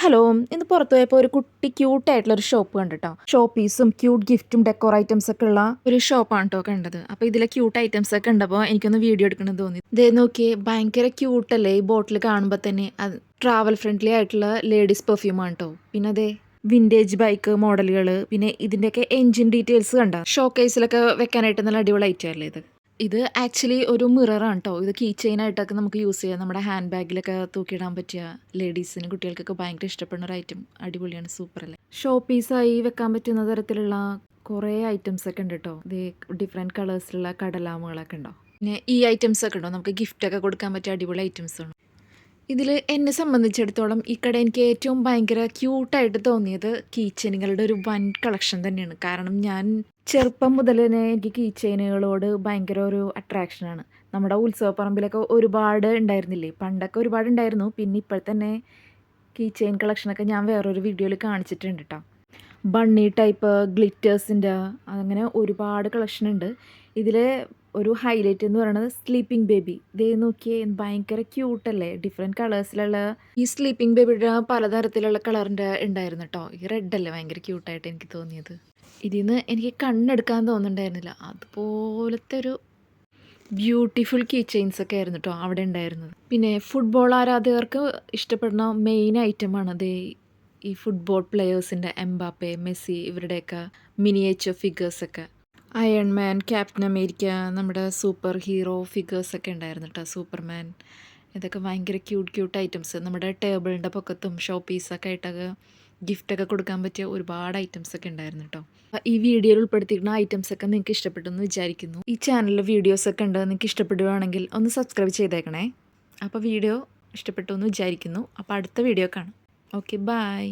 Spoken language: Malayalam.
ഹലോ, ഇന്ന് പുറത്ത് പോയപ്പോൾ ഒരു കുട്ടി ക്യൂട്ടായിട്ടുള്ള ഒരു ഷോപ്പ് കണ്ടിട്ടോ. ഷോപ്പീസും ക്യൂട്ട് ഗിഫ്റ്റും ഡെക്കോർ ഐറ്റംസ് ഒക്കെ ഉള്ള ഒരു ഷോപ്പാണ് കേട്ടോ കണ്ടത്. അപ്പോൾ ഇതിലെ ക്യൂട്ട് ഐറ്റംസ് ഒക്കെ ഉണ്ടപ്പോൾ എനിക്കൊന്ന് വീഡിയോ എടുക്കണം തോന്നി. ഇതേ നോക്കിയേ, ഭയങ്കര ക്യൂട്ടല്ലേ ഈ ബോട്ടിൽ കാണുമ്പോൾ തന്നെ. അത് ട്രാവൽ ഫ്രണ്ട്ലി ആയിട്ടുള്ള ലേഡീസ് പെർഫ്യൂമാണ് കേട്ടോ. പിന്നെ അതേ വിൻറ്റേജ് ബൈക്ക് മോഡലുകൾ, പിന്നെ ഇതിൻ്റെയൊക്കെ എൻജിൻ ഡീറ്റെയിൽസ് കണ്ട ഷോക്കേസിലൊക്കെ വെക്കാനായിട്ട് നല്ല അടിപൊളി ഐറ്റം അല്ലേ ഇത്. ഇത് ആക്ച്വലി ഒരു മിററാണ് കേട്ടോ. ഇത് കീ ചെയിൻ ആയിട്ടൊക്കെ നമുക്ക് യൂസ് ചെയ്യാം. നമ്മുടെ ഹാൻഡ് ബാഗിലൊക്കെ തൂക്കിയിടാൻ പറ്റിയ ലേഡീസിനും കുട്ടികൾക്കൊക്കെ ഭയങ്കര ഇഷ്ടപ്പെടുന്ന ഒരു ഐറ്റം. അടിപൊളിയാണ്, സൂപ്പർ അല്ലേ. ഷോ പീസായി വെക്കാൻ പറ്റുന്ന തരത്തിലുള്ള കുറേ ഐറ്റംസ് ഒക്കെ ഉണ്ട് കേട്ടോ. ഇത് ഡിഫറെൻറ്റ് കളേഴ്സിലുള്ള കടലാമുകളൊക്കെ ഉണ്ടോ. പിന്നെ ഈ ഐറ്റംസ് ഒക്കെ ഉണ്ടോ, നമുക്ക് ഗിഫ്റ്റൊക്കെ കൊടുക്കാൻ പറ്റിയ അടിപൊളി ഐറ്റംസ് ആണ്. ഇതിൽ എന്നെ സംബന്ധിച്ചിടത്തോളം ഈ കട എനിക്ക് ഏറ്റവും ഭയങ്കര ക്യൂട്ടായിട്ട് തോന്നിയത് കീ ചെയിനുകളുടെ ഒരു വൻ കളക്ഷൻ തന്നെയാണ്. കാരണം ഞാൻ ചെറുപ്പം മുതൽ തന്നെ എനിക്ക് കീ ചെയിനുകളോട് ഭയങ്കര ഒരു അട്രാക്ഷനാണ്. നമ്മുടെ ഉത്സവപ്പറമ്പിലൊക്കെ ഒരുപാട് ഉണ്ടായിരുന്നില്ലേ, പണ്ടൊക്കെ ഒരുപാട് ഉണ്ടായിരുന്നു. പിന്നെ ഇപ്പോൾ തന്നെ കീ ചെയിൻ കളക്ഷനൊക്കെ ഞാൻ വേറൊരു വീഡിയോയിൽ കാണിച്ചിട്ടുണ്ട് കേട്ടോ. ബണ്ണി ടൈപ്പ് ഗ്ലിറ്റേഴ്സിൻ്റെ അങ്ങനെ ഒരുപാട് കളക്ഷൻ ഉണ്ട്. ഇതിൽ ഒരു ഹൈലൈറ്റ് എന്ന് പറയുന്നത് സ്ലീപ്പിംഗ് ബേബി. ഇതേ നോക്കിയേ, ഭയങ്കര ക്യൂട്ടല്ലേ. ഡിഫറെൻറ്റ് കളേഴ്സിലുള്ള ഈ സ്ലീപ്പിംഗ് ബേബിയുടെ പലതരത്തിലുള്ള കളറിൻ്റെ ഉണ്ടായിരുന്നു കേട്ടോ. ഈ റെഡ് അല്ലേ ഭയങ്കര ക്യൂട്ടായിട്ട് എനിക്ക് തോന്നിയത്. ഇതിൽ നിന്ന് എനിക്ക് കണ്ണെടുക്കാൻ തോന്നുന്നുണ്ടായിരുന്നില്ല. അതുപോലത്തെ ഒരു ബ്യൂട്ടിഫുൾ കീ ചെയിൻസ് ഒക്കെ ആയിരുന്നു കേട്ടോ അവിടെ ഉണ്ടായിരുന്നത്. പിന്നെ ഫുട്ബോൾ ആരാധകർക്ക് ഇഷ്ടപ്പെടുന്ന മെയിൻ ഐറ്റമാണ് അതേ ഈ ഫുട്ബോൾ പ്ലെയേഴ്സിൻ്റെ എംബാപ്പെ, മെസ്സി ഇവരുടെയൊക്കെ മിനിയേച്ചർ ഫിഗേഴ്സൊക്കെ. അയൺമാൻ, ക്യാപ്റ്റൻ അമേരിക്ക, നമ്മുടെ സൂപ്പർ ഹീറോ ഫിഗേഴ്സൊക്കെ ഉണ്ടായിരുന്നു കേട്ടോ. സൂപ്പർമാൻ, ഇതൊക്കെ ഭയങ്കര ക്യൂട്ട് ഐറ്റംസ്. നമ്മുടെ ടേബിളിൻ്റെ പൊക്കത്തും ഷോ പീസൊക്കെ ആയിട്ടൊക്കെ ഗിഫ്റ്റൊക്കെ കൊടുക്കാൻ പറ്റിയ ഒരുപാട് ഐറ്റംസ് ഒക്കെ ഉണ്ടായിരുന്നു കേട്ടോ. ഈ വീഡിയോയിൽ ഉൾപ്പെടുത്തിയിരുന്ന ഐറ്റംസ് ഒക്കെ നിങ്ങൾക്ക് ഇഷ്ടപ്പെട്ടെന്ന് വിചാരിക്കുന്നു. ഈ ചാനലിൽ വീഡിയോസൊക്കെ ഉണ്ട്, നിങ്ങൾക്ക് ഇഷ്ടപ്പെടുകയാണെങ്കിൽ ഒന്ന് സബ്സ്ക്രൈബ് ചെയ്തേക്കണേ. അപ്പോൾ വീഡിയോ ഇഷ്ടപ്പെട്ടു എന്ന് വിചാരിക്കുന്നു. അപ്പോൾ അടുത്ത വീഡിയോ കാണാം. Okay, by.